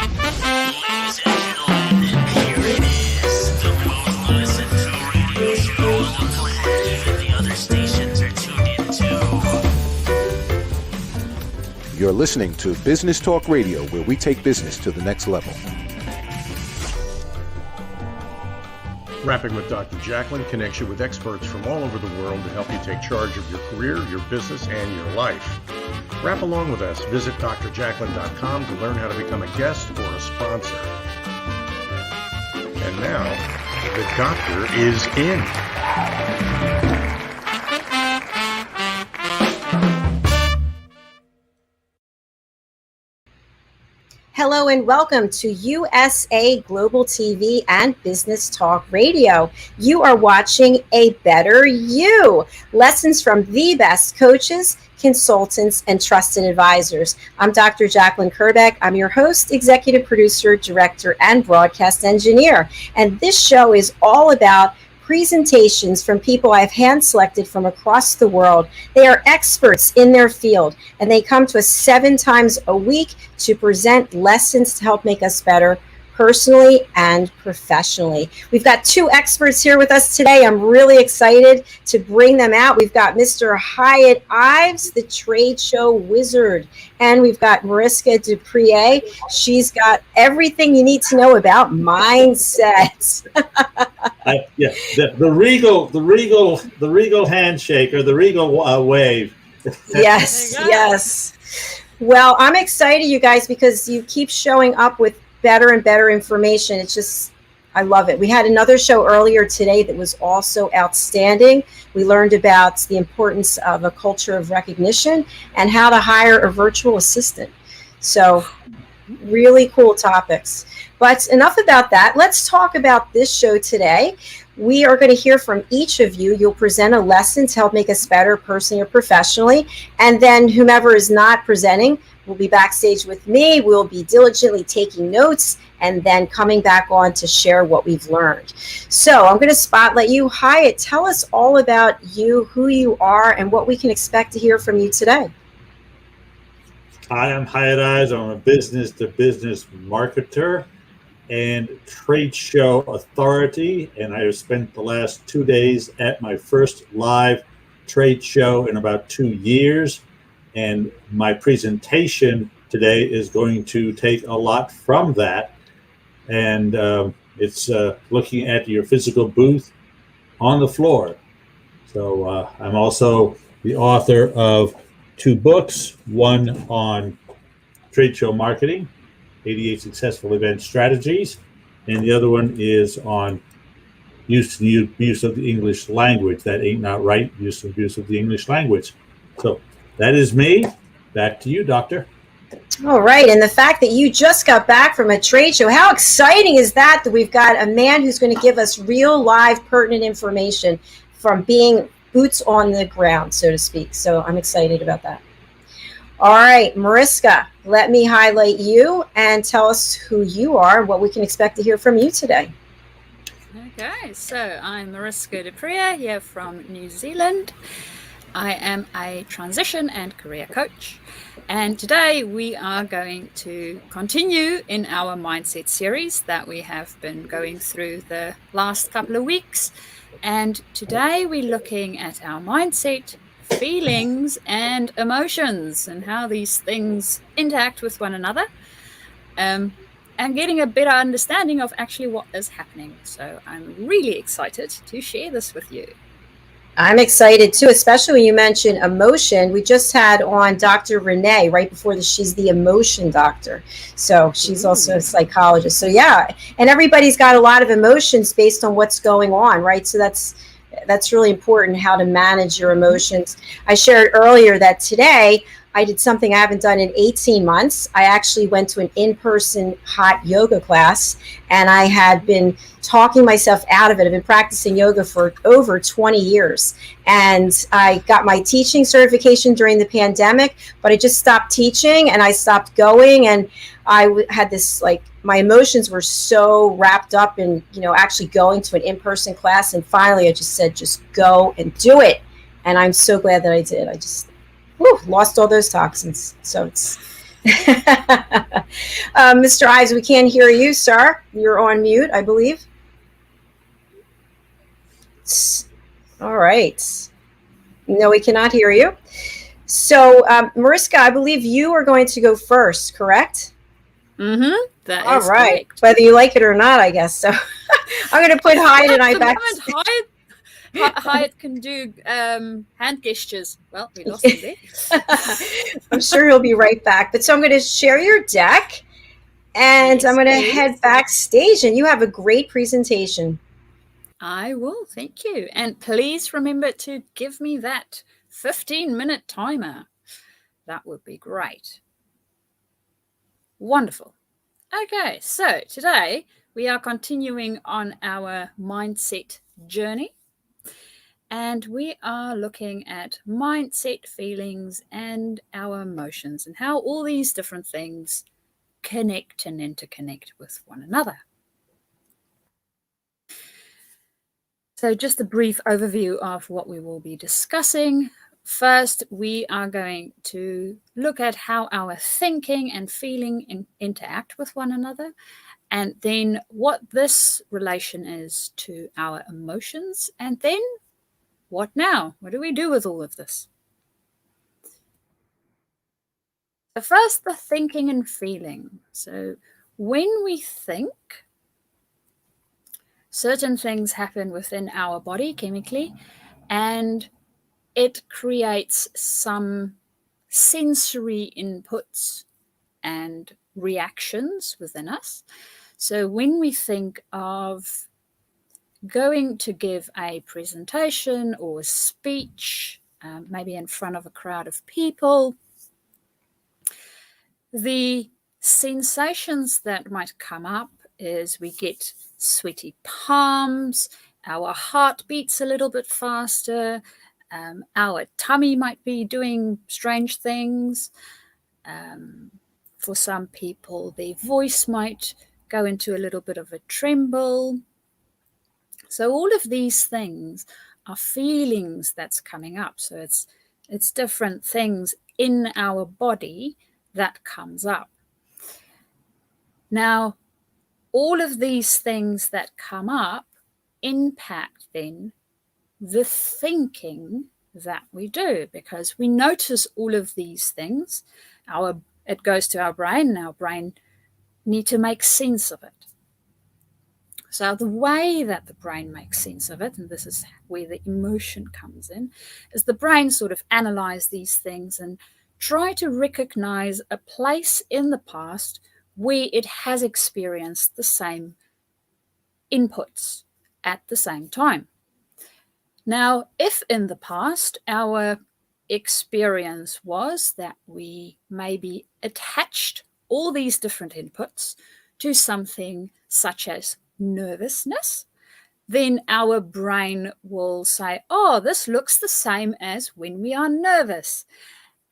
Ladies and gentlemen, here it is, the most listened to radio show on the planet. Even the other stations are tuned into. You're listening to Business Talk Radio, where we take business to the next level. Rapping with Dr. Jacalyn connects you with experts from all over the world to help you take charge of your career, your business, and your life. Rap along with us. Visit drjacalyn.com to learn how to become a guest or a sponsor. And now, the doctor is in. Hello and welcome to USA Global TV and Business Talk Radio. You are watching A Better You, lessons from the best coaches, consultants, and trusted advisors. I'm Dr. Jacalyn Kerbeck. I'm your host, executive producer, director, and broadcast engineer. And this show is all about presentations from people I've hand-selected from across the world. They are experts in their field, and they come to us 7 times a week to present lessons to help make us better personally and professionally. We've got 2 experts here with us today. I'm really excited to bring them out. We've got Mr. Hiett Ives, the trade show wizard, and we've got Mariska du Preez. She's got everything you need to know about mindset. The regal handshake or the regal wave. Yes. Well, I'm excited, you guys, because you keep showing up with better and better information. It's just, I love it. We had another show earlier today that was also outstanding. We learned about the importance of a culture of recognition and how to hire a virtual assistant. So really cool topics. But enough about that. Let's talk about this show today. We are going to hear from each of you. You'll present a lesson to help make us better personally or professionally. And then whomever is not presenting will be backstage with me. We'll be diligently taking notes and then coming back on to share what we've learned. So I'm going to spotlight you. Hiett, tell us all about you, who you are, and what we can expect to hear from you today. Hi, I'm Hiett Ives. I'm a business-to-business marketer and trade show authority, and I have spent the last 2 days at my first live trade show in about 2 years. And my presentation today is going to take a lot from that. And it's looking at your physical booth on the floor. So I'm also the author of 2 books, one on trade show marketing, 88 Successful Event Strategies, and the other one is on use and abuse of the English language. That ain't not right, use and abuse of the English language. So that is me. Back to you, Doctor. All right. And the fact that you just got back from a trade show, how exciting is that we've got a man who's going to give us real, live, pertinent information from being boots on the ground, so to speak. So I'm excited about that. All right, Mariska, let me highlight you and tell us who you are and what we can expect to hear from you today. Okay, so I'm Mariska du Preez here from New Zealand. I am a transition and career coach, and today we are going to continue in our mindset series that we have been going through the last couple of weeks. And today we're looking at our mindset, feelings, and emotions and how these things interact with one another, and getting a better understanding of actually what is happening. So I'm really excited to share this with you. I'm excited too, especially when you mention emotion. We just had on Dr. Renee right before this. She's the emotion doctor. So she's also a psychologist. So yeah, and everybody's got a lot of emotions based on what's going on, right? So that's really important, how to manage your emotions. I shared earlier that today I did something I haven't done in 18 months. I actually went to an in-person hot yoga class, and I had been talking myself out of it. I've been practicing yoga for over 20 years, and I got my teaching certification during the pandemic, but I just stopped teaching and I stopped going, and I had this, like, my emotions were so wrapped up in, actually going to an in-person class, and finally I just said, just go and do it. And I'm so glad that I did. I just lost all those toxins. So Mr. Ives, we can't hear you, sir. You're on mute, I believe. All right. No, we cannot hear you. So, Mariska, I believe you are going to go first, correct? Mm-hmm. That All is right. correct. Whether you like it or not, I guess. So I'm going to put Hiett and I At the back. moment, Hiett can do hand gestures. Well, we lost him there. I'm sure he'll be right back. But so I'm going to share your deck and Yes, I'm going to please. head backstage, and you have a great presentation. I will, thank you. And please remember to give me that 15-minute timer. That would be great. Wonderful. Okay, so today we are continuing on our mindset journey. And we are looking at mindset, feelings, and our emotions, and how all these different things connect and interconnect with one another. So just a brief overview of what we will be discussing. First, we are going to look at how our thinking and feeling interact with one another, and then what this relation is to our emotions, and then what now? What do we do with all of this? So first, the thinking and feeling. So when we think, certain things happen within our body chemically, and it creates some sensory inputs and reactions within us. So when we think of going to give a presentation or a speech, maybe in front of a crowd of people, the sensations that might come up is we get sweaty palms, our heart beats a little bit faster, our tummy might be doing strange things. For some people, their voice might go into a little bit of a tremble. So all of these things are feelings that's coming up. So it's different things in our body that comes up. Now, all of these things that come up impact then the thinking that we do, because we notice all of these things. It goes to our brain, and our brain need to make sense of it. So the way that the brain makes sense of it, and this is where the emotion comes in, is the brain sort of analyze these things and try to recognize a place in the past where it has experienced the same inputs at the same time. Now, if in the past our experience was that we maybe attached all these different inputs to something such as nervousness, then our brain will say, oh, this looks the same as when we are nervous.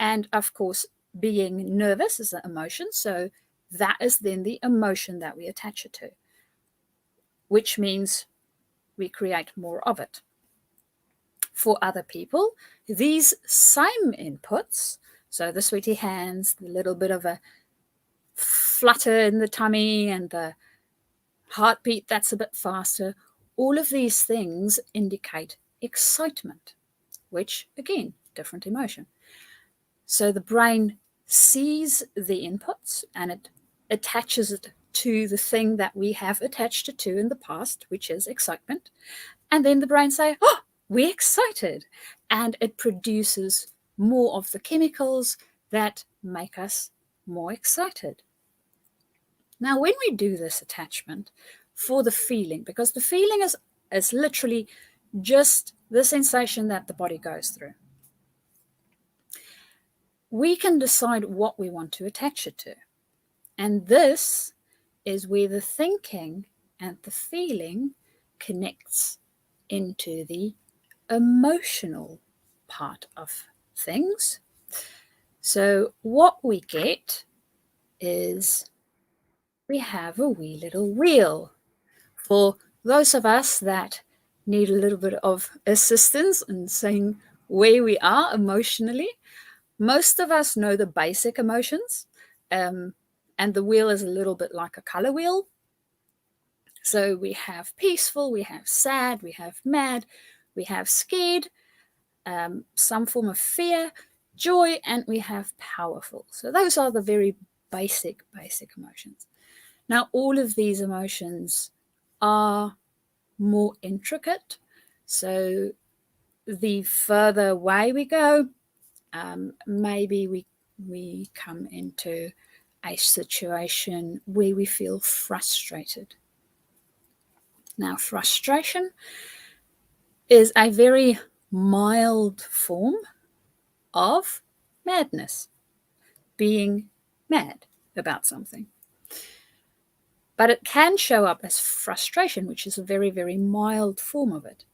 And of course, being nervous is an emotion, so that is then the emotion that we attach it to, which means we create more of it. For other people, these same inputs, so the sweaty hands, the little bit of a flutter in the tummy and the heartbeat that's a bit faster, all of these things indicate excitement, which again, different emotion. So the brain sees the inputs and it attaches it to the thing that we have attached it to in the past, which is excitement. And then the brain say, oh, we're excited. And it produces more of the chemicals that make us more excited. Now, when we do this attachment for the feeling, because the feeling is literally just the sensation that the body goes through, we can decide what we want to attach it to. And this is where the thinking and the feeling connects into the emotional part of things. So what we get is we have a wee little wheel. For those of us that need a little bit of assistance in seeing where we are emotionally, most of us know the basic emotions, And the wheel is a little bit like a color wheel. So we have peaceful, we have sad, we have mad, we have scared, some form of fear, joy, and we have powerful. So those are the very basic emotions. Now, all of these emotions are more intricate. So the further away we go, maybe we come into a situation where we feel frustrated. Now, frustration is a very mild form of madness, being mad about something. But it can show up as frustration, which is a very, very mild form of it.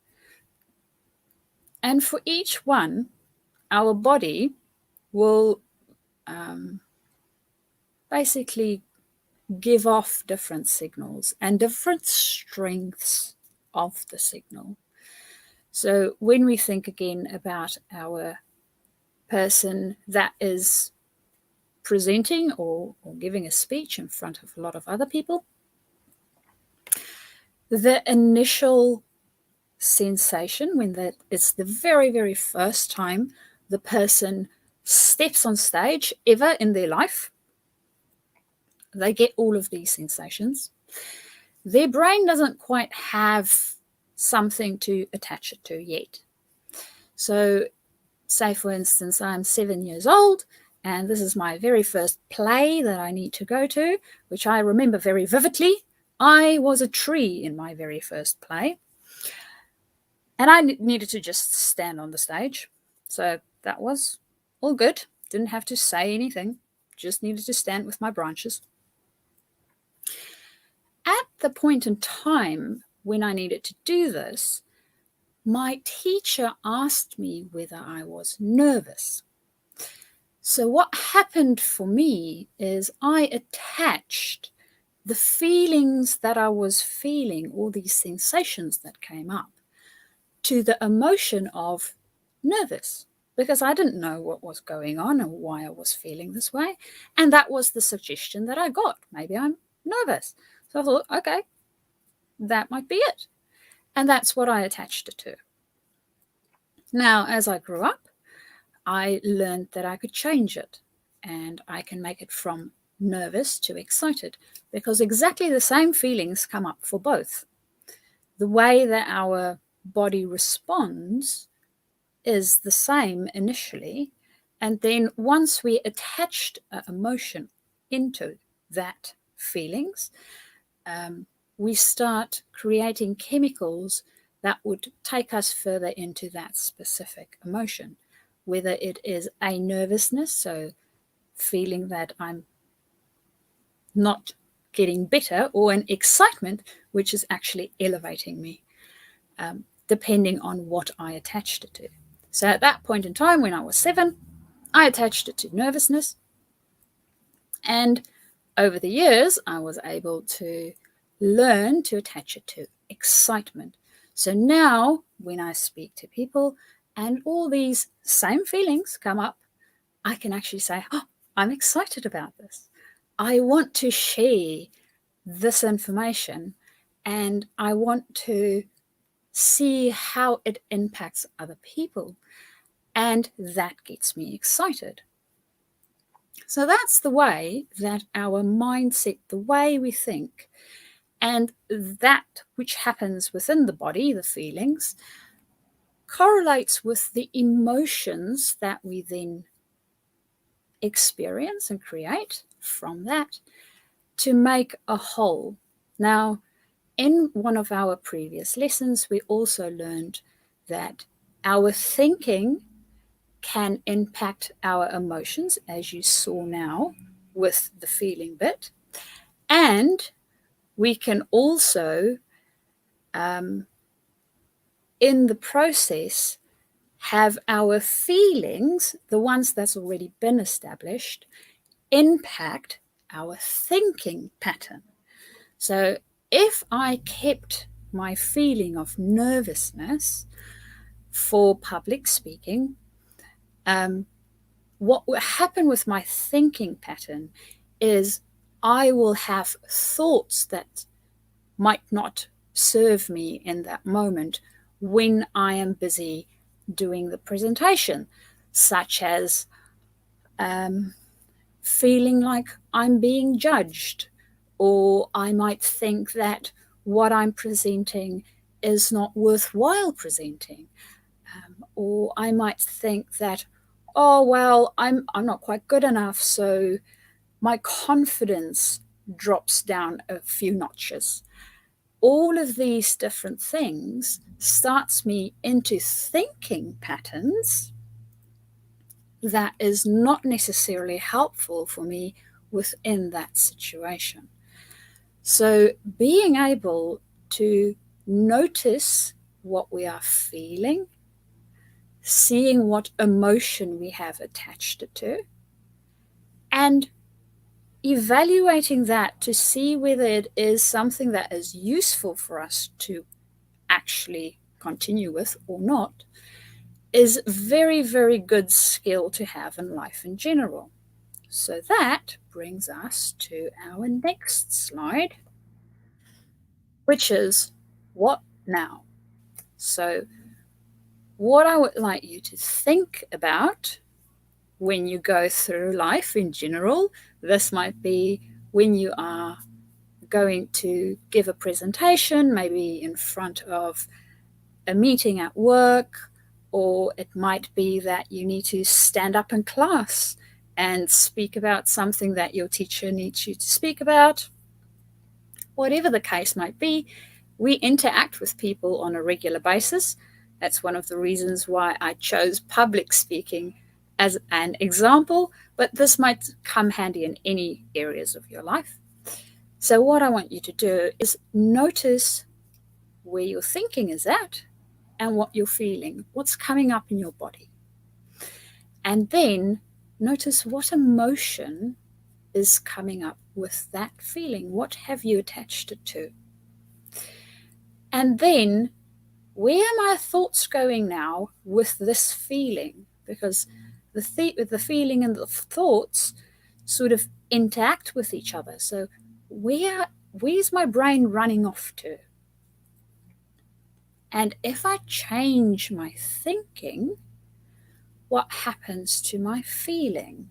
And for each one, our body will basically give off different signals and different strengths of the signal. So when we think again about our person that is presenting or giving a speech in front of a lot of other people, the initial sensation when it's the very, very first time the person steps on stage ever in their life, they get all of these sensations. Their brain doesn't quite have something to attach it to yet. So say, for instance, I'm 7 years old and this is my very first play that I need to go to, which I remember very vividly. I was a tree in my very first play. And I needed to just stand on the stage. So that was all good. Didn't have to say anything. Just needed to stand with my branches. At the point in time when I needed to do this, my teacher asked me whether I was nervous. So what happened for me is I attached the feelings that I was feeling, all these sensations that came up, to the emotion of nervous, because I didn't know what was going on and why I was feeling this way. And that was the suggestion that I got. Maybe I'm nervous. So I thought, okay, that might be it. And that's what I attached it to. Now, as I grew up, I learned that I could change it and I can make it from nervous to excited, because exactly the same feelings come up for both. The way that our body responds is the same initially, and then once we attached an emotion into that feelings, we start creating chemicals that would take us further into that specific emotion, whether it is a nervousness, so feeling that I'm not getting better, or an excitement, which is actually elevating me, depending on what I attached it to. So at that point in time, when I was 7, I attached it to nervousness. And over the years, I was able to learn to attach it to excitement. So now when I speak to people and all these same feelings come up, I can actually say, oh, I'm excited about this. I want to share this information and I want to see how it impacts other people. And that gets me excited. So that's the way that our mindset, the way we think, and that which happens within the body, the feelings, correlates with the emotions that we then experience and create from that to make a whole. Now, in one of our previous lessons, we also learned that our thinking can impact our emotions, as you saw now with the feeling bit. And we can also, in the process, have our feelings, the ones that's already been established, impact our thinking pattern. So if I kept my feeling of nervousness for public speaking, what would happen with my thinking pattern is I will have thoughts that might not serve me in that moment when I am busy doing the presentation, such as feeling like I'm being judged, or I might think that what I'm presenting is not worthwhile presenting, or I might think that, oh well, I'm not quite good enough, so my confidence drops down a few notches. All of these different things starts me into thinking patterns that is not necessarily helpful for me within that situation. So being able to notice what we are feeling, seeing what emotion we have attached it to, and evaluating that to see whether it is something that is useful for us to actually continue with or not, is very, very good skill to have in life in general. So that brings us to our next slide, which is what now? So what I would like you to think about when you go through life in general, this might be when you are going to give a presentation, maybe in front of a meeting at work, or it might be that you need to stand up in class and speak about something that your teacher needs you to speak about. Whatever the case might be, we interact with people on a regular basis. That's one of the reasons why I chose public speaking as an example, but this might come handy in any areas of your life. So what I want you to do is notice where your thinking is at and what you're feeling, what's coming up in your body. And then notice what emotion is coming up with that feeling. What have you attached it to? And then where are my thoughts going now with this feeling? Because the feeling and the thoughts sort of interact with each other. So where's my brain running off to? And if I change my thinking, what happens to my feeling?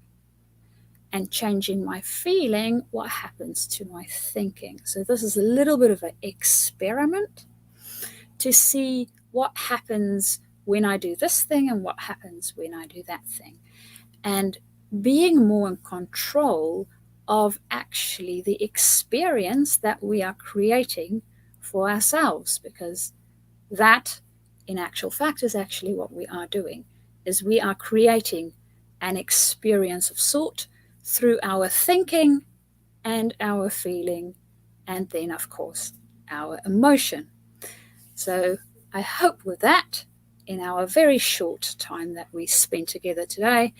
And changing my feeling, what happens to my thinking? So this is a little bit of an experiment to see what happens when I do this thing and what happens when I do that thing. And being more in control of actually the experience that we are creating for ourselves, because that, in actual fact, is actually what we are doing, is we are creating an experience of sort through our thinking and our feeling, and then, of course, our emotion. So I hope with that, in our very short time that we spent together today,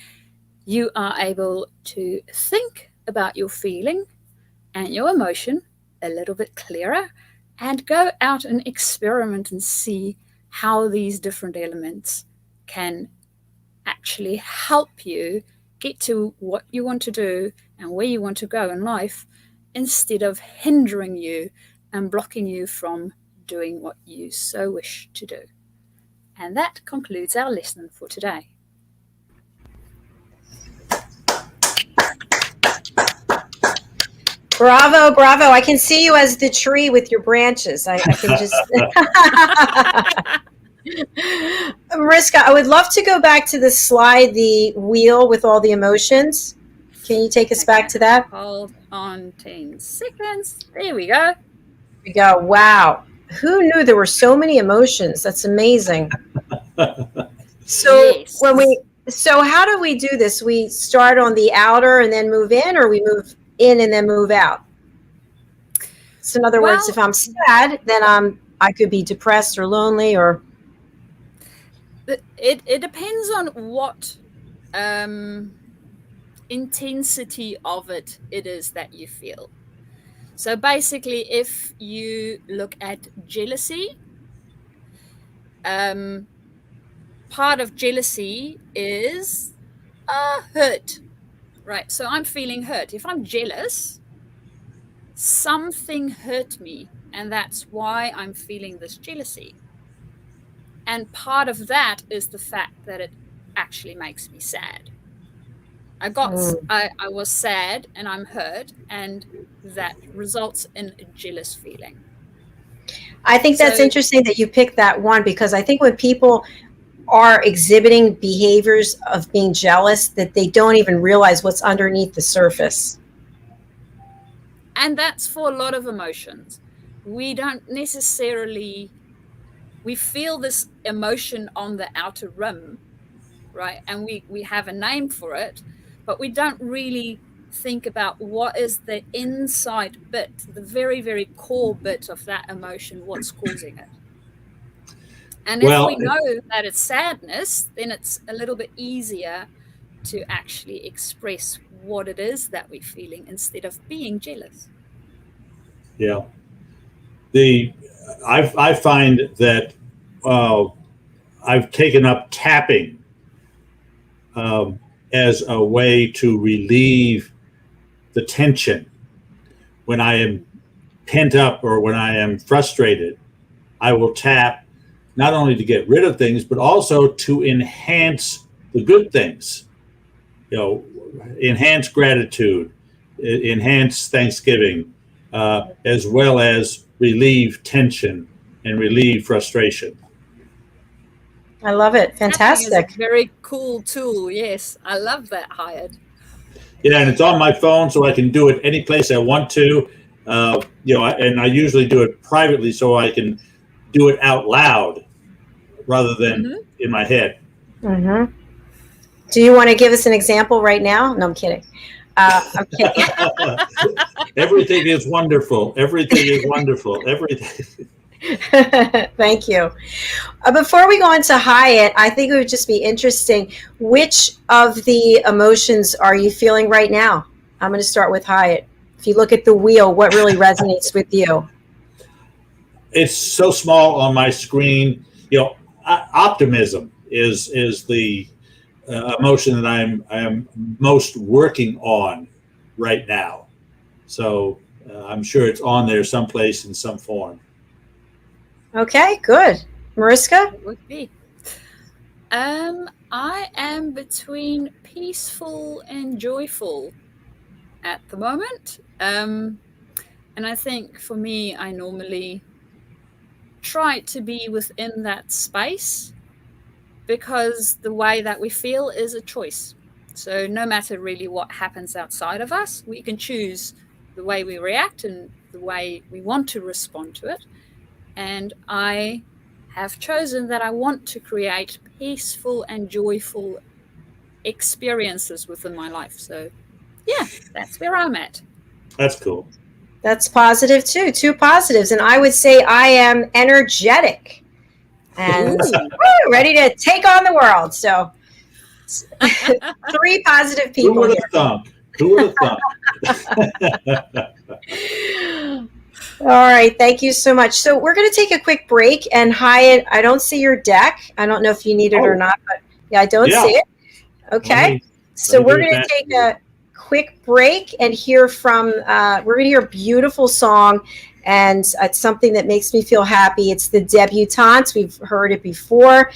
you are able to think about your feeling and your emotion a little bit clearer, and go out and experiment and see how these different elements can actually help you get to what you want to do and where you want to go in life, instead of hindering you and blocking you from doing what you so wish to do. And that concludes our lesson for today. Bravo, bravo. I can see you as the tree with your branches. I can just. Mariska, I would love to go back to the slide, the wheel with all the emotions. Can you take us back to that? Hold on 10 seconds. There we go. We go. Wow. Who knew there were so many emotions? That's amazing. So Yes. so how do we do this? We start on the outer and then move in, or we move in and then move out? So in other words, if I'm sad, then I could be depressed or lonely, or it depends on what intensity of it is that you feel. So basically, if you look at jealousy, part of jealousy is hurt. right? So I'm feeling hurt. If I'm jealous, something hurt me, and that's why I'm feeling this jealousy. And part of that is the fact that it actually makes me sad. I was sad and I'm hurt, and that results in a jealous feeling. I think that's So- interesting that you picked that one, because I think when people are exhibiting behaviors of being jealous, that they don't even realize what's underneath the surface. And that's for a lot of emotions. We don't necessarily, we feel this emotion on the outer rim, right? And we have a name for it, but we don't really think about what is the inside bit, the very, very core bit of that emotion, what's causing it. And if we know that it's sadness, then it's a little bit easier to actually express what it is that we're feeling instead of being jealous. Yeah. I find that I've taken up tapping as a way to relieve the tension. When I am pent up or when I am frustrated, I will tap, not only to get rid of things, but also to enhance the good things. Enhance gratitude, enhance Thanksgiving, as well as relieve tension and relieve frustration. I love it. Fantastic. Tapping is a very cool tool. Yes, I love that, Hiett. Yeah, and it's on my phone, so I can do it any place I want to. And I usually do it privately, so I can do it out loud rather than in my head. Mm-hmm. Do you want to give us an example right now? No, I'm kidding. I'm kidding. Everything is wonderful. Everything is wonderful. Everything. Thank you. Before we go on to Hiett, I think it would just be interesting. Which of the emotions are you feeling right now? I'm going to start with Hiett. If you look at the wheel, what really resonates with you? It's so small on my screen. Optimism is the emotion that I am most working on right now. So I'm sure it's on there someplace in some form. Okay, good. Mariska? It would be. I am between peaceful and joyful at the moment. And I think for me, I normally try to be within that space, because the way that we feel is a choice. So no matter really what happens outside of us, we can choose the way we react and the way we want to respond to it. And I have chosen that I want to create peaceful and joyful experiences within my life. So yeah, that's where I'm at. That's cool. That's positive too. Two positives. And I would say I am energetic and ready to take on the world. So 3 positive people. Who would have thunk? Who would have thunk? All right. Thank you so much. So we're going to take a quick break. And Hiett, I don't see your deck. I don't know if you need it or not, but yeah, I don't see it. Okay. So we're going to take a quick break and hear from, we're going to hear a beautiful song, and it's something that makes me feel happy. It's the Debutantes. We've heard it before.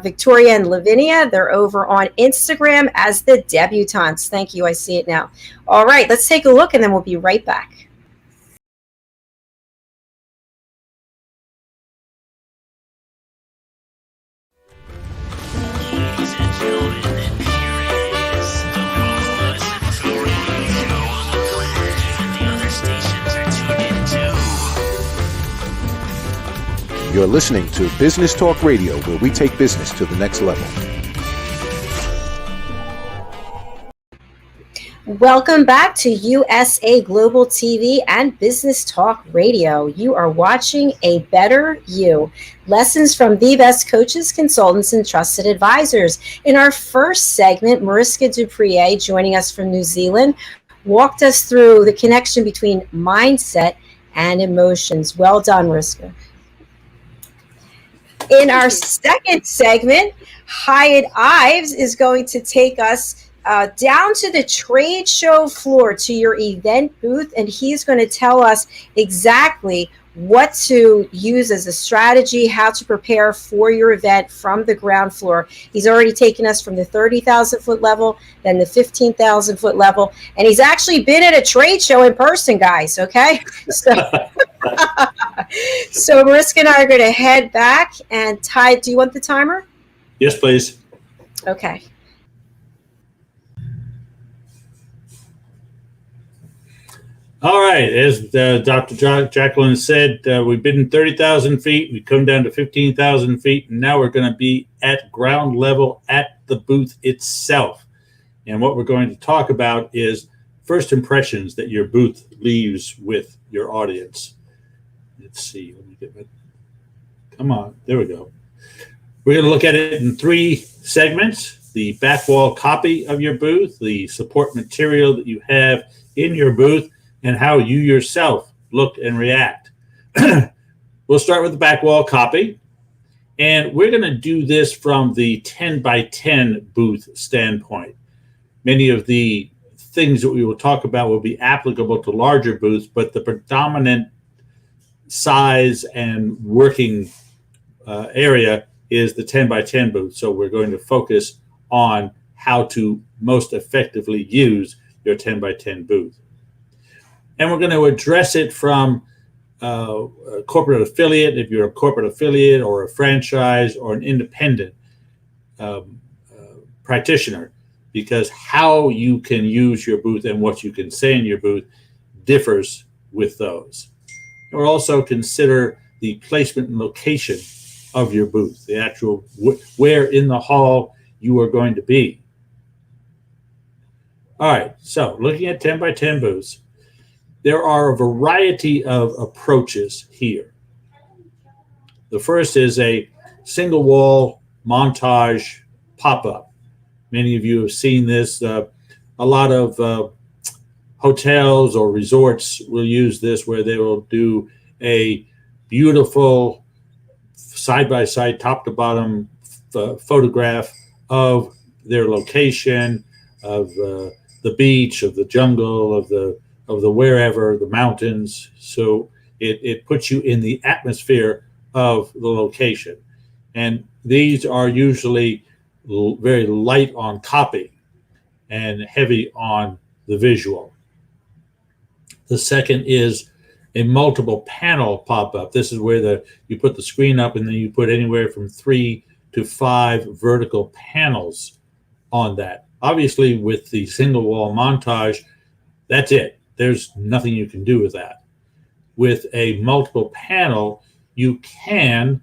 Victoria and Lavinia, they're over on Instagram as the Debutantes. Thank you. I see it now. All right. Let's take a look, and then we'll be right back. Ladies and gentlemen, here it is, the most listened to radio show on the planet, and the other stations are tuned into. You're listening to Business Talk Radio, where we take business to the next level. Welcome back to USA Global TV and Business Talk Radio. You are watching A Better You. Lessons from the best coaches, consultants, and trusted advisors. In our first segment, Mariska du Preez, joining us from New Zealand, walked us through the connection between mindset and emotions. Well done, Mariska. In our second segment, Hiett Ives is going to take us down to the trade show floor, to your event booth, and he's going to tell us exactly what to use as a strategy, how to prepare for your event from the ground floor. He's already taken us from the 30,000 foot level, then the 15,000 foot level, and he's actually been at a trade show in person, guys. Okay, so so Mariska and I are going to head back. And Ty, do you want the timer? Yes, please. Okay. All right. As Dr. Jacalyn said, we've been 30,000 feet. We've come down to 15,000 feet. And now we're going to be at ground level at the booth itself. And what we're going to talk about is first impressions that your booth leaves with your audience. Let's see. Let me get my... Come on. There we go. We're going to look at it in 3 segments: the back wall copy of your booth, the support material that you have in your booth, and how you yourself look and react. We'll start with the back wall copy, and we're going to do this from the 10 by 10 booth standpoint. Many of the things that we will talk about will be applicable to larger booths, but the predominant size and working area is the 10 by 10 booth. So we're going to focus on how to most effectively use your 10 by 10 booth. And we're going to address it from a corporate affiliate, if you're a corporate affiliate or a franchise or an independent practitioner, because how you can use your booth and what you can say in your booth differs with those. And we'll also consider the placement and location of your booth, the actual where in the hall you are going to be. All right, so looking at 10 by 10 booths, there are a variety of approaches here. The first is a single wall montage pop-up. Many of you have seen this. A lot of hotels or resorts will use this, where they will do a beautiful side-by-side, top-to-bottom photograph of their location, of the beach, of the jungle, of the wherever, the mountains. So it puts you in the atmosphere of the location. And these are usually very light on copy and heavy on the visual. The second is a multiple panel pop-up. This is where you put the screen up, and then you put anywhere from 3 to 5 vertical panels on that. Obviously, with the single wall montage, that's it. There's nothing you can do with that. With a multiple panel, you can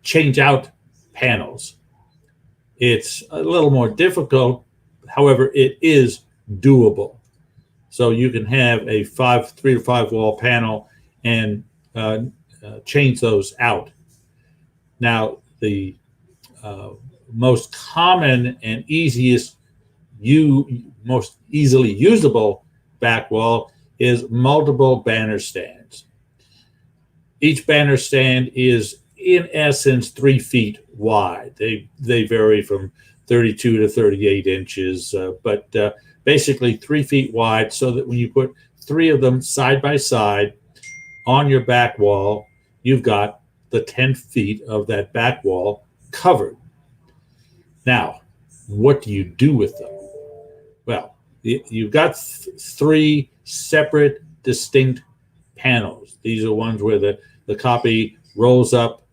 change out panels. It's a little more difficult. However, it is doable. So you can have a 3 to 5 wall panel and change those out. Now, the most common and most easily usable back wall is multiple banner stands. Each banner stand is in essence 3 feet wide. They vary from 32 to 38 inches, but basically 3 feet wide, so that when you put 3 of them side by side on your back wall, you've got the 10 feet of that back wall covered. Now, what do you do with them? Well, you've got 3 separate, distinct panels. These are ones where the copy rolls up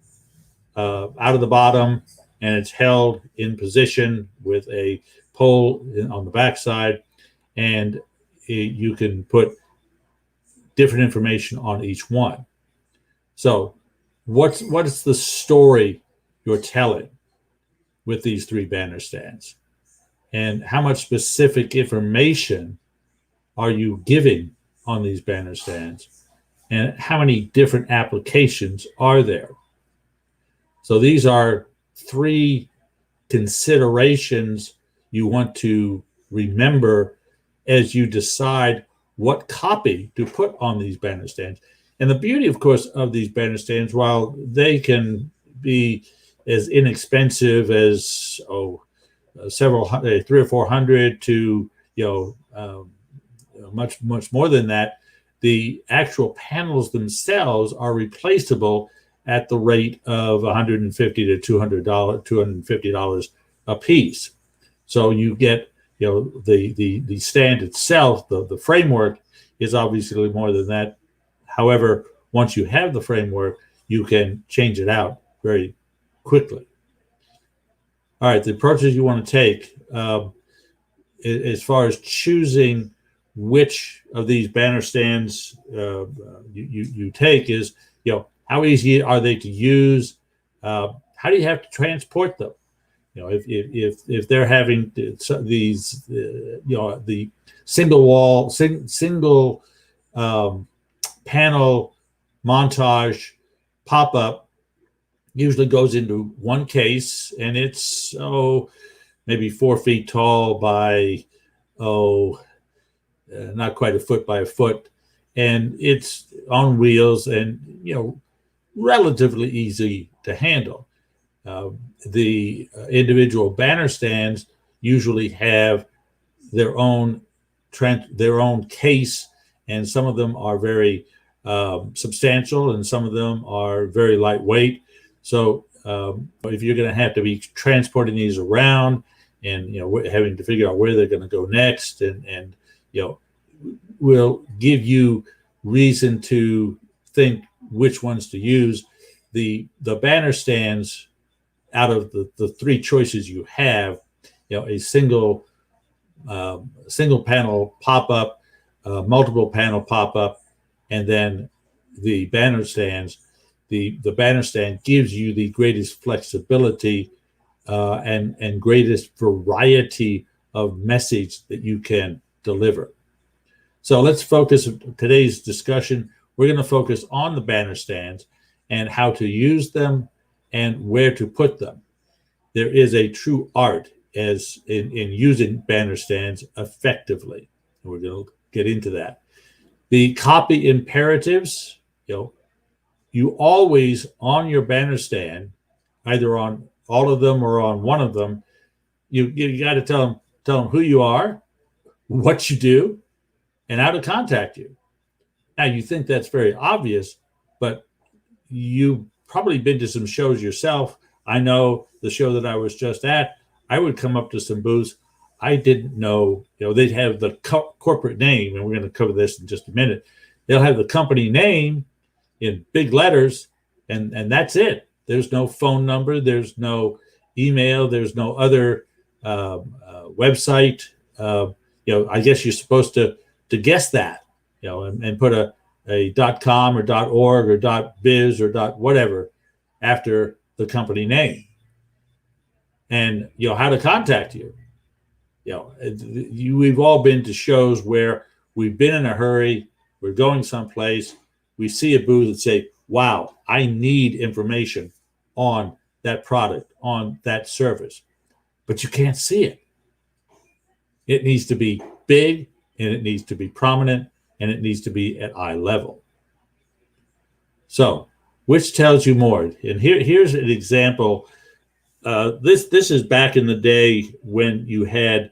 out of the bottom, and it's held in position with a pole on the backside, and you can put different information on each one. So what is the story you're telling with these 3 banner stands? And how much specific information are you giving on these banner stands? And how many different applications are there? So these are 3 considerations you want to remember as you decide what copy to put on these banner stands. And the beauty, of course, of these banner stands, while they can be as inexpensive as three or 400 to, much more than that, the actual panels themselves are replaceable at the rate of $150 to $250 a piece. So you get, the stand itself, the framework is obviously more than that. However, once you have the framework, you can change it out very quickly. All right, the approaches you want to take as far as choosing which of these banner stands you take is, how easy are they to use? How do you have to transport them? If they're having these, the single panel montage pop up usually goes into one case, and it's maybe 4 feet tall by not quite a foot by a foot, and it's on wheels and relatively easy to handle. The individual banner stands usually have their own case, and some of them are very substantial, and some of them are very lightweight. So if you're going to have to be transporting these around, and having to figure out where they're going to go next, and will give you reason to think which ones to use. The banner stands, out of the three choices you have, a single panel pop up, multiple panel pop up, and then the banner stands. The banner stand gives you the greatest flexibility and greatest variety of message that you can deliver. So let's focus today's discussion. We're going to focus on the banner stands and how to use them and where to put them. There is a true art as in using banner stands effectively. And we're going to get into that. The copy imperatives, you always on your banner stand, either on all of them or on one of them, you got to tell them who you are, what you do, and how to contact you. Now, you think that's very obvious, but you've probably been to some shows yourself. I know the show that I was just at, I would come up to some booths. I didn't know, they'd have the corporate name, and we're going to cover this in just a minute. They'll have the company name in big letters, and that's it. There's no phone number. There's no email. There's no other website. I guess you're supposed to guess that, and put a .com or .org or .biz or .whatever after the company name. And, how to contact you. We've all been to shows where we've been in a hurry, we're going someplace, we see a booth and say, wow, I need information on that product, on that service. But you can't see it. It needs to be big, and it needs to be prominent, and it needs to be at eye level. So, which tells you more? And here's an example. This is back in the day when you had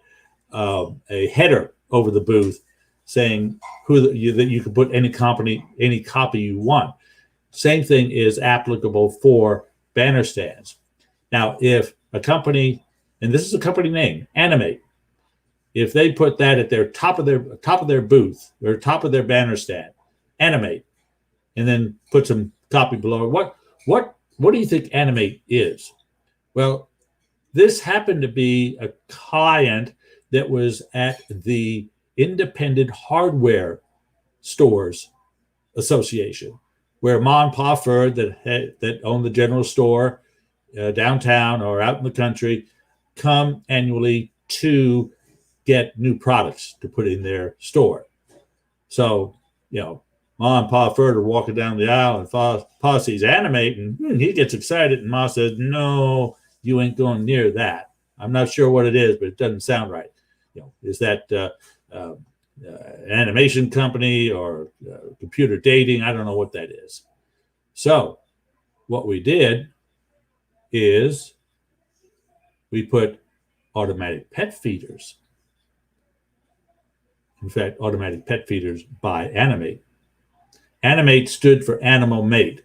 a header over the booth saying that you could put any copy you want. Same thing is applicable for banner stands. Now, if a company, and this is a company name, Animate, if they put that at their top of their booth or top of their banner stand, Animate, and then put some copy below, what do you think Animate is? Well, this happened to be a client that was at the Independent Hardware Stores Association, where Ma and Pa Ferd that own the general store downtown or out in the country come annually to get new products to put in their store. So, Ma and Pa Ferd are walking down the aisle, and Pa sees Animate, and he gets excited, and Ma says, no, you ain't going near that. I'm not sure what it is, but it doesn't sound right. Is that an animation company or computer dating? I don't know what that is. So what we did is we put automatic pet feeders. In fact, automatic pet feeders by Animate. Animate stood for Animal Mate.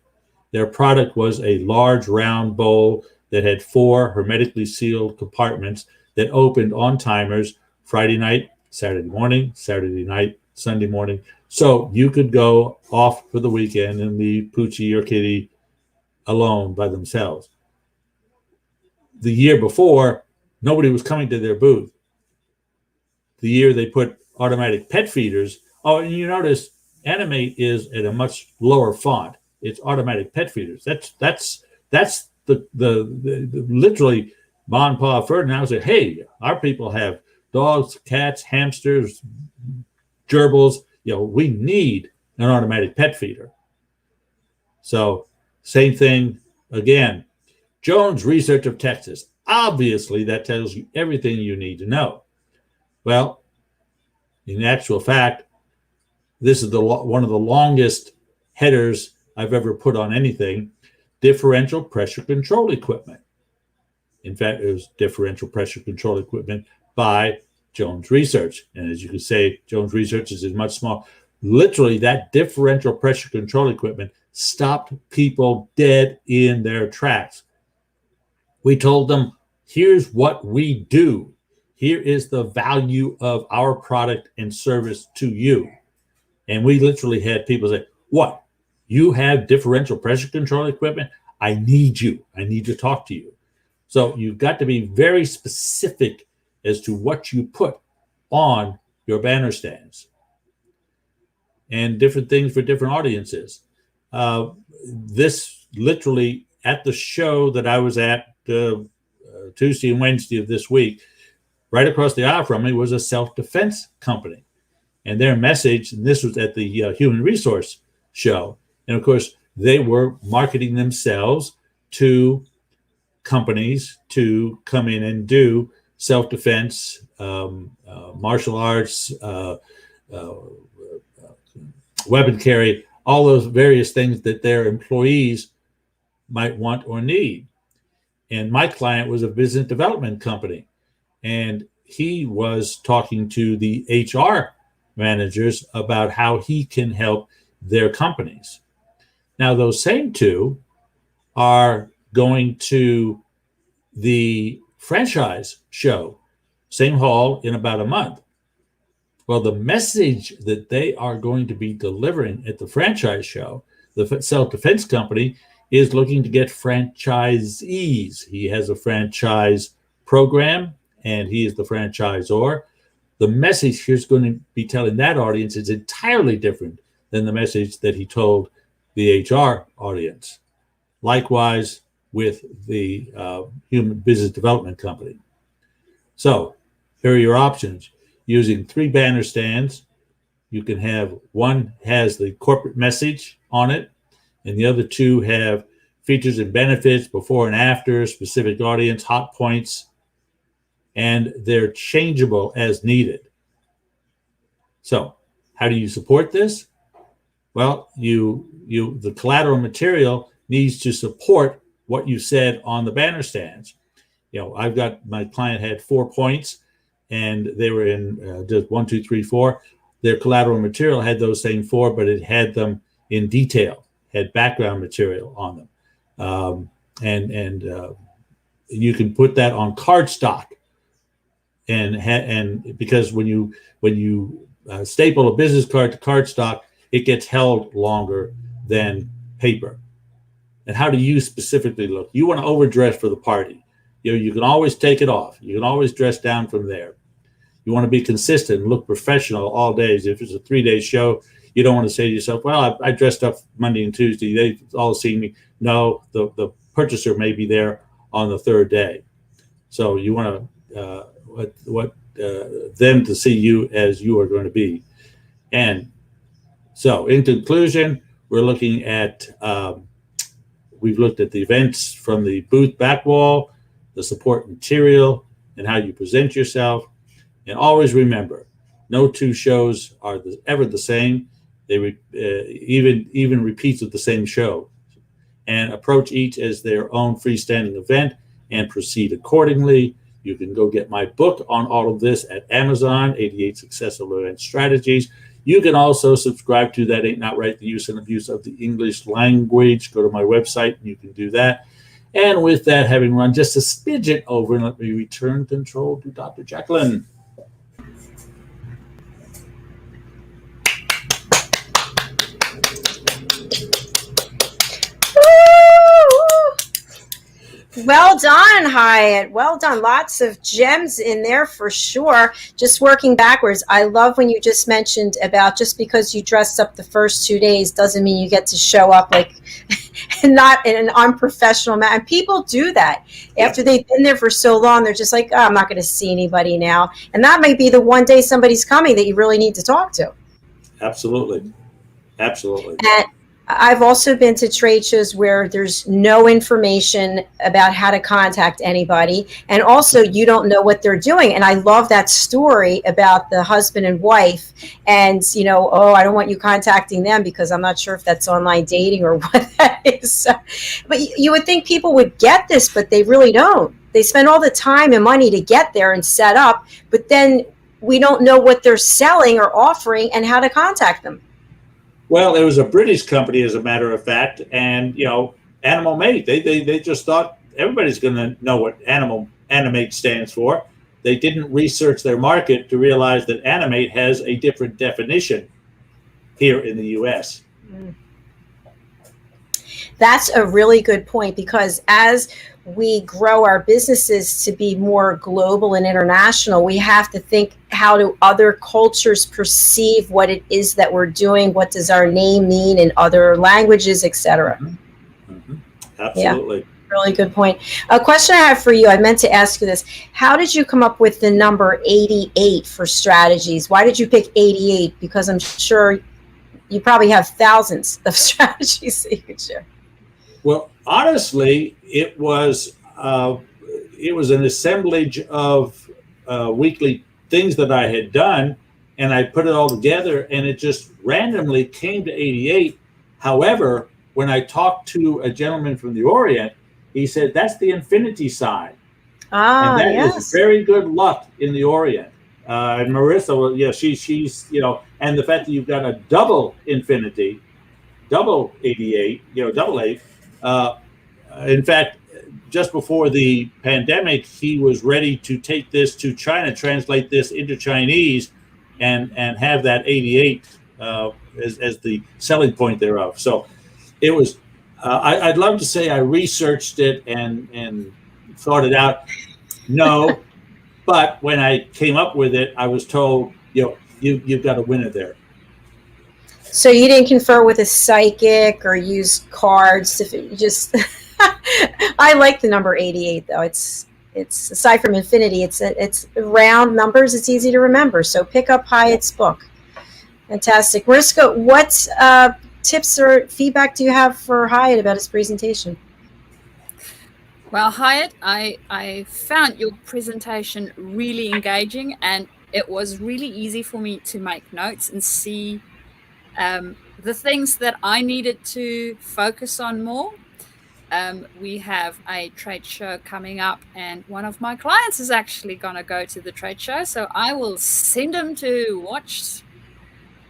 Their product was a large round bowl that had 4 hermetically sealed compartments that opened on timers Friday night, Saturday morning, Saturday night, Sunday morning. So you could go off for the weekend and leave Poochie or Kitty alone by themselves. The year before, nobody was coming to their booth. The year they put automatic pet feeders. Oh, and you notice Animate is at a much lower font. It's automatic pet feeders. That's the literally Ma and Pa Ferdinand said, hey, our people have dogs, cats, hamsters, gerbils. We need an automatic pet feeder. So same thing again. Jones Research of Texas. Obviously, that tells you everything you need to know. Well, in actual fact, this is one of the longest headers I've ever put on anything. Differential pressure control equipment. In fact, it was differential pressure control equipment by Jones Research. And as you can say, Jones Research is much smaller. Literally, that differential pressure control equipment stopped people dead in their tracks. We told them, here's what we do. Here is the value of our product and service to you. And we literally had people say, what? You have differential pressure control equipment? I need you. I need to talk to you. So you've got to be very specific as to what you put on your banner stands. And different things for different audiences. This literally at the show that I was at Tuesday and Wednesday of this week, right across the aisle from me was a self-defense company. And their message, and this was at the Human Resource show, and of course, they were marketing themselves to companies to come in and do self-defense, martial arts, weapon carry, all those various things that their employees might want or need. And my client was a business development company, and he was talking to the HR managers about how he can help their companies. Now, those same two are going to the franchise show, same hall, in about a month. Well, the message that they are going to be delivering at the franchise show, the self-defense company is looking to get franchisees. He has a franchise program, and he is the franchisor. The message he's going to be telling that audience is entirely different than the message that he told the HR audience. Likewise with the human business development company. So here are your options. Using 3 banner stands, you can have one has the corporate message on it, and the other 2 have features and benefits, before and after, specific audience, hot points, and they're changeable as needed. So how do you support this? Well, the collateral material needs to support what you said on the banner stands. I've got, my client had 4 points, and they were in just 1, 2, 3, 4. Their collateral material had those same 4, but it had them in detail, had background material on them. And you can put that on cardstock. And because when you staple a business card to cardstock, it gets held longer than paper. And how do you specifically look? You want to overdress for the party. You can always take it off. You can always dress down from there. You want to be consistent and look professional all days. If it's a 3-day show, you don't want to say to yourself, well, I dressed up Monday and Tuesday. They've all seen me. No, the purchaser may be there on the 3rd day. So you want to them to see you as you are going to be. And so in conclusion, we're looking at, we've looked at the events from the booth back wall, the support material, and how you present yourself. And always remember, no 2 shows are ever the same. They even repeats of the same show. And approach each as their own freestanding event and proceed accordingly. You can go get my book on all of this at Amazon, 88 Successful Event Strategies. You can also subscribe to That Ain't Not Right, the Use and Abuse of the English Language. Go to my website and you can do that. And with that, having run just a smidgen over, let me return control to Dr. Jacalyn. Well done, Hiett. Well done. Lots of gems in there for sure. Just working backwards. I love when you just mentioned about just because you dressed up the first 2 days doesn't mean you get to show up like not in an unprofessional manner. And people do that after they've been there for so long. They're just like, oh, I'm not going to see anybody now. And that might be the one day somebody's coming that you really need to talk to. Absolutely. Absolutely. And I've also been to trade shows where there's no information about how to contact anybody. And also you don't know what they're doing. And I love that story about the husband and wife and, you know, oh, I don't want you contacting them because I'm not sure if that's online dating or what that is. But you would think people would get this, but they really don't. They spend all the time and money to get there and set up, but then we don't know what they're selling or offering and how to contact them. Well, it was a British company, as a matter of fact, and, you know, Animal Mate. They just thought everybody's going to know what Animate stands for. They didn't research their market to realize that Animate has a different definition here in the U.S. That's a really good point, because as we grow our businesses to be more global and international, we have to think, how do other cultures perceive what it is that we're doing? What does our name mean in other languages, etc.? Absolutely. Yeah, really good point. A question I have for you, I meant to ask you this. How did you come up with the number 88 for strategies? Why did you pick 88? Because I'm sure you probably have thousands of strategies that you could share. Well, honestly, it was an assemblage of weekly things that I had done, and I put it all together, and it just randomly came to 88. However, when I talked to a gentleman from the Orient, he said that's the infinity sign. And that is very good luck in the Orient. And Marissa, well, yeah, she's, you know, and the fact that you've got a double infinity, double 88, you know, double 8. In fact, just before the pandemic, he was ready to take this to China, translate this into Chinese, and have that 88 as the selling point thereof. So it was, I'd love to say I researched it and thought it out. No, but when I came up with it, I was told, you know, you've got a winner there. So you didn't confer with a psychic or use cards? If it just, I like the number 88 though. It's aside from infinity, it's round numbers. It's easy to remember. So pick up Hiett's book. Fantastic, Mariska. What tips or feedback do you have for Hiett about his presentation? Well, Hiett, I found your presentation really engaging, and it was really easy for me to make notes and see the things that I needed to focus on more. We have a trade show coming up, and one of my clients is actually going to go to the trade show, so I will send him to watch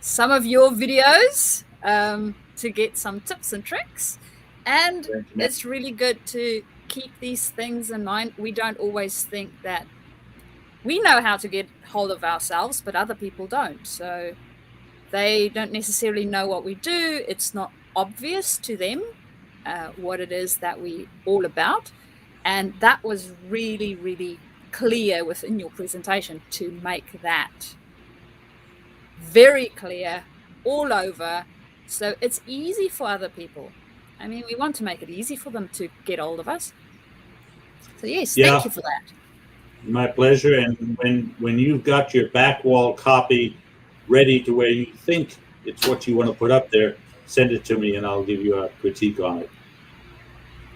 some of your videos to get some tips and tricks. And it's really good to keep these things in mind. We don't always think that we know how to get hold of ourselves, but other people don't. So they don't necessarily know what we do. It's not obvious to them what it is that we all about. And that was really, really clear within your presentation to make that very clear all over. So it's easy for other people. I mean, we want to make it easy for them to get hold of us. So yes, thank you for that. My pleasure. And when you've got your back wall copy ready to where you think it's what you want to put up there, send it to me and I'll give you a critique on it.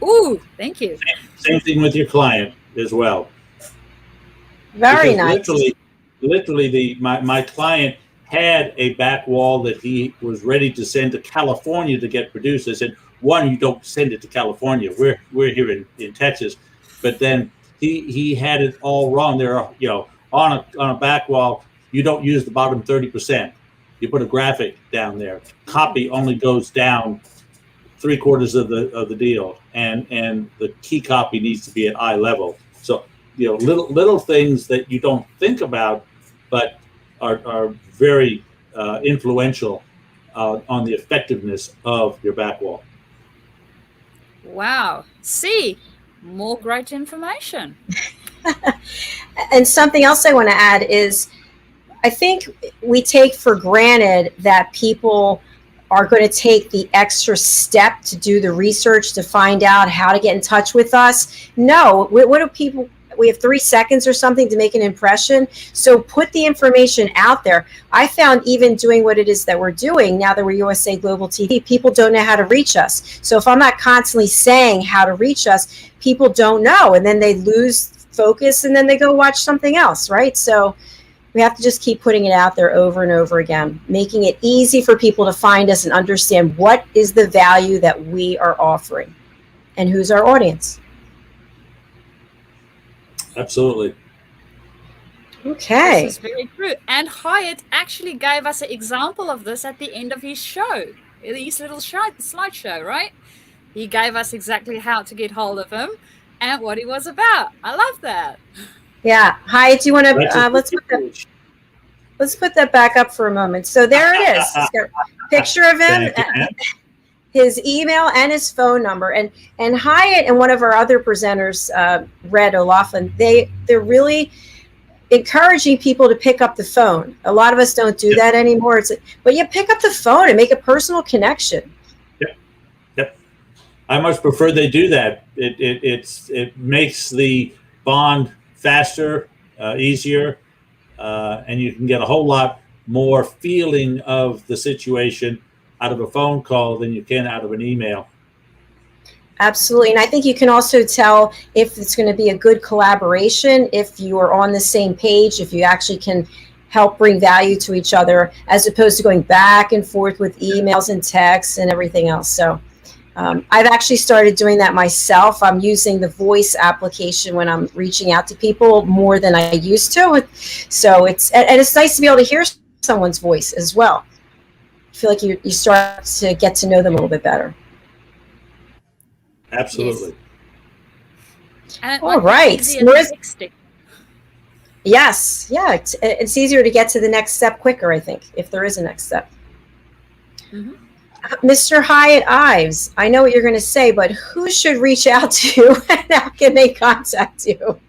Ooh, thank you. Same thing with your client as well. Very because nice. Literally, my client had a back wall that he was ready to send to California to get produced. I said, one, you don't send it to California. We're here in Texas. But then he had it all wrong. There are, on a back wall, you don't use the bottom 30%. You put a graphic down there. Copy only goes down 3/4 of the deal, and the key copy needs to be at eye level. So little things that you don't think about, but are very influential on the effectiveness of your back wall. Wow. See, more great information. And something else I want to add is I think we take for granted that people are going to take the extra step to do the research to find out how to get in touch with us. No, what do people, we have 3 seconds or something to make an impression. So put the information out there. I found even doing what it is that we're doing now that we're USA Global TV, people don't know how to reach us. So if I'm not constantly saying how to reach us, people don't know, and then they lose focus and then they go watch something else, right? So we have to just keep putting it out there over and over again, making it easy for people to find us and understand what is the value that we are offering and who's our audience. Absolutely. Okay. This is very true. And Hiett actually gave us an example of this at the end of his show, his little slideshow, right? He gave us exactly how to get hold of him and what he was about. I love that. Yeah. Hiett, do you want to let's put that back up for a moment. So there it is. It's got a picture of him, his email, and his phone number. And Hiett and one of our other presenters, Red O'Loughlin, they're really encouraging people to pick up the phone. A lot of us don't do that anymore. But you pick up the phone and make a personal connection. Yep. I much prefer they do that. It makes the bond faster, easier, and you can get a whole lot more feeling of the situation out of a phone call than you can out of an email. Absolutely. And I think you can also tell if it's going to be a good collaboration, if you are on the same page, if you actually can help bring value to each other, as opposed to going back and forth with emails and texts and everything else. So I've actually started doing that myself. I'm using the voice application when I'm reaching out to people more than I used to. So it's nice to be able to hear someone's voice as well. I feel like you start to get to know them a little bit better. Absolutely. Yes. And all right. Yes. Yeah. It's easier to get to the next step quicker, I think, if there is a next step. Mm-hmm. Mr. Hiett Ives, I know what you're going to say, but who should reach out to you and how can they contact you?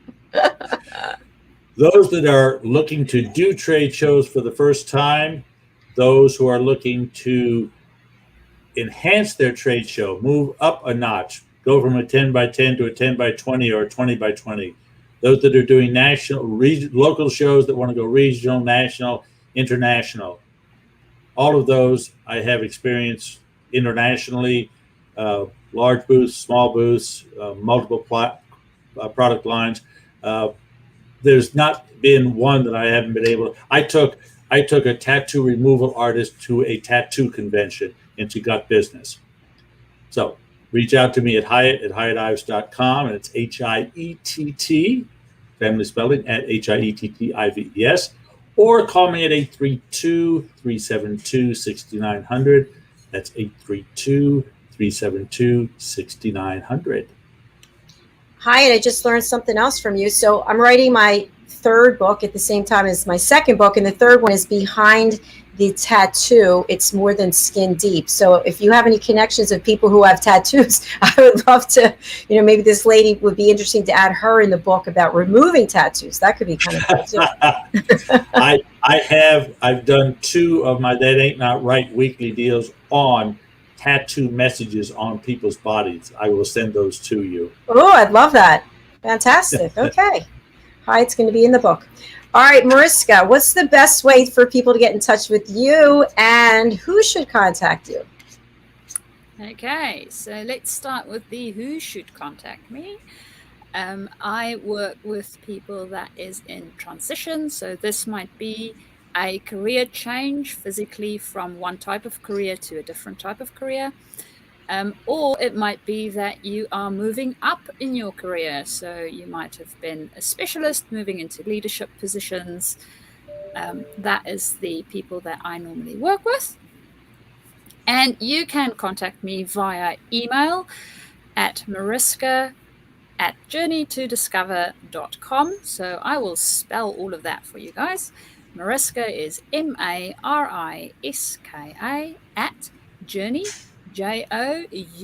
Those that are looking to do trade shows for the first time, those who are looking to enhance their trade show, move up a notch, go from a 10 by 10 to a 10 by 20 or a 20 by 20. Those that are doing local shows that want to go regional, national, international. All of those I have experience internationally, large booths, small booths, multiple product lines. There's not been one that I haven't been able to. I took a tattoo removal artist to a tattoo convention, and she got business. So reach out to me at hiettives.com, and it's HIETT, family spelling, at HIETTIVES. Or call me at 832-372-6900. That's 832-372-6900. Hiett, I just learned something else from you. So I'm writing my third book at the same time as my second book, and the third one is Behind the Tattoo. It's More Than Skin Deep. So if you have any connections of people who have tattoos, I would love to, maybe this lady would be interesting to add her in the book about removing tattoos. That could be kind of cool too. I've done 2 of my That Ain't Not Right weekly deals on tattoo messages on people's bodies. I will send those to you. Oh, I'd love that. Fantastic. Okay. Hiett's going to be in the book. All right, Mariska, what's the best way for people to get in touch with you, and who should contact you? Okay, so let's start with the who should contact me. I work with people that is in transition. So this might be a career change physically from one type of career to a different type of career. Or it might be that you are moving up in your career. So you might have been a specialist moving into leadership positions. That is the people that I normally work with. And you can contact me via email at mariska@journeytodiscover.com. So I will spell all of that for you guys. Mariska is Mariska at journey, JOURNEY.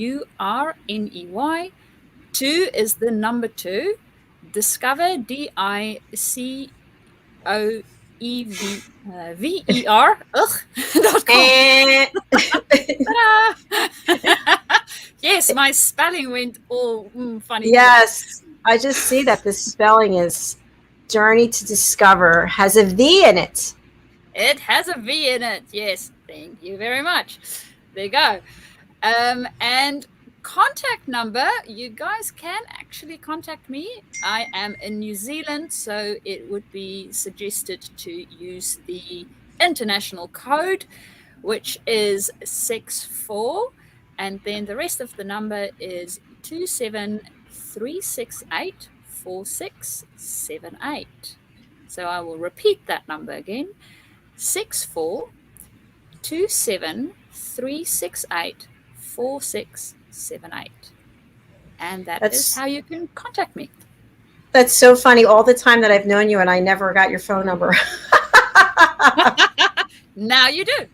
2 is the number 2. Discover, DICOEVER.com. And Yes, my spelling went all funny. yes, I just see that the spelling is Journey to Discover has a V in it. It has a V in it. Yes, thank you very much. There you go. And contact number, you guys can actually contact me. I am in New Zealand, so it would be suggested to use the international code, which is 64, and then the rest of the number is 273684678. So I will repeat that number again. 6427368468. And that is how you can contact me. That's so funny. All the time that I've known you and I never got your phone number. Now you do.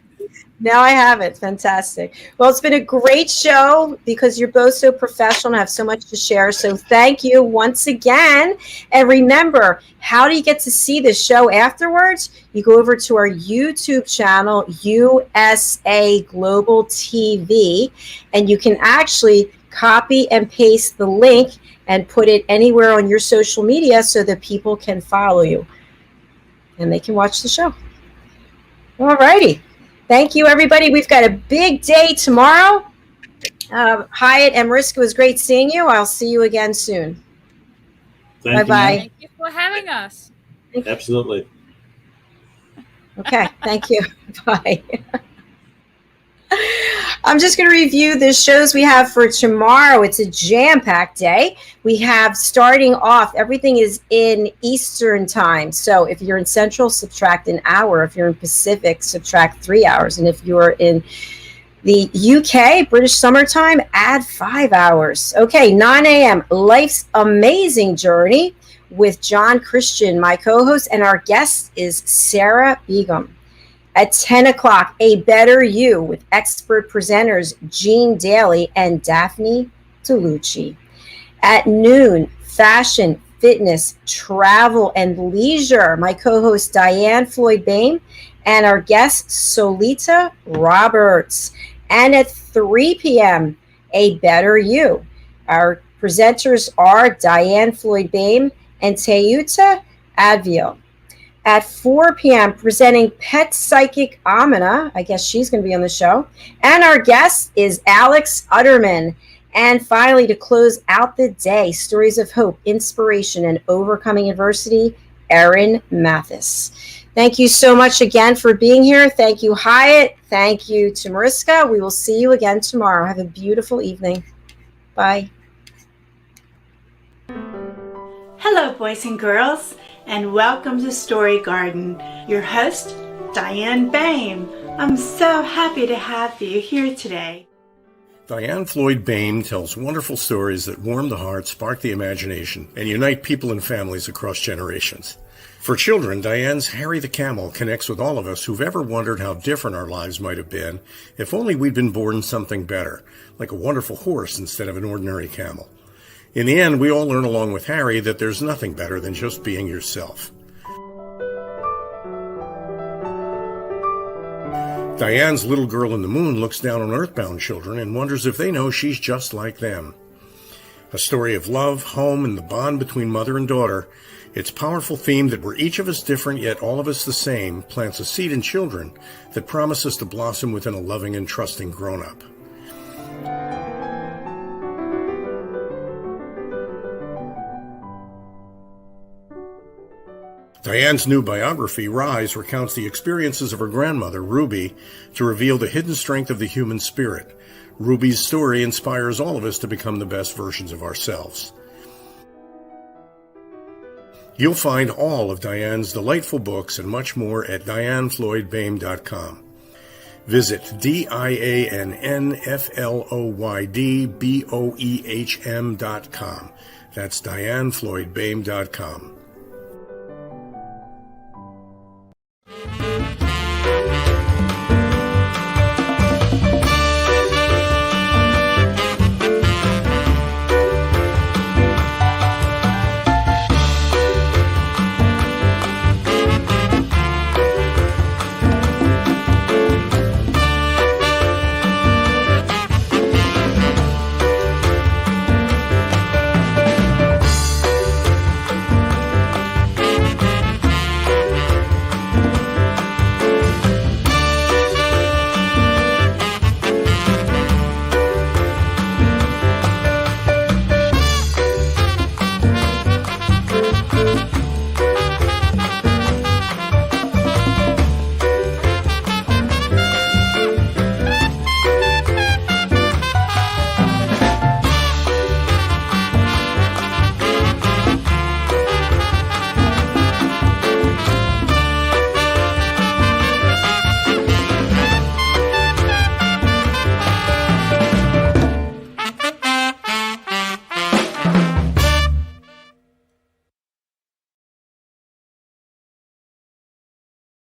Now I have it. Fantastic. Well, it's been a great show because you're both so professional and have so much to share. So thank you once again. And remember, how do you get to see the show afterwards? You go over to our YouTube channel, USA Global TV, and you can actually copy and paste the link and put it anywhere on your social media so that people can follow you and they can watch the show. All righty. Thank you, everybody. We've got a big day tomorrow. Hiett and Mariska, it was great seeing you. I'll see you again soon. Thank you, Bye-bye. Thank you for having us. Absolutely. Okay, thank you. Bye. I'm just going to review the shows we have for tomorrow. It's a jam-packed day. We have, starting off, everything is in Eastern time. So if you're in Central, subtract an hour. If you're in Pacific, subtract 3 hours. And if you're in the UK, British summertime, add 5 hours. Okay, 9 a.m., Life's Amazing Journey with John Christian, my co-host, and our guest is Sarah Begum. At 10 o'clock, A Better You with expert presenters Jean Daly and Daphne DeLucci. At noon, Fashion, Fitness, Travel, and Leisure. My co-host Diane Floyd-Bain and our guest Solita Roberts. And at 3 p.m., A Better You. Our presenters are Diane Floyd-Bain and Teuta Advil. At 4 p.m., presenting Pet Psychic Amina. I guess she's going to be on the show. And our guest is Alex Utterman. And finally, to close out the day, Stories of Hope, Inspiration, and Overcoming Adversity, Erin Mathis. Thank you so much again for being here. Thank you, Hiett. Thank you to Mariska. We will see you again tomorrow. Have a beautiful evening. Bye. Hello, boys and girls, and welcome to Story Garden. Your host, Diane Bain. I'm so happy to have you here today. Diane Floyd-Bain tells wonderful stories that warm the heart, spark the imagination, and unite people and families across generations. For children, Diane's Harry the Camel connects with all of us who've ever wondered how different our lives might have been if only we'd been born something better, like a wonderful horse instead of an ordinary camel. In the end, we all learn along with Harry that there's nothing better than just being yourself. Diane's Little Girl in the Moon looks down on earthbound children and wonders if they know she's just like them. A story of love, home, and the bond between mother and daughter, its powerful theme that we're each of us different yet all of us the same plants a seed in children that promises to blossom within a loving and trusting grown-up. Diane's new biography, Rise, recounts the experiences of her grandmother, Ruby, to reveal the hidden strength of the human spirit. Ruby's story inspires all of us to become the best versions of ourselves. You'll find all of Diane's delightful books and much more at dianefloydboehm.com. Visit dianefloydboehm.com. That's dianefloydboehm.com.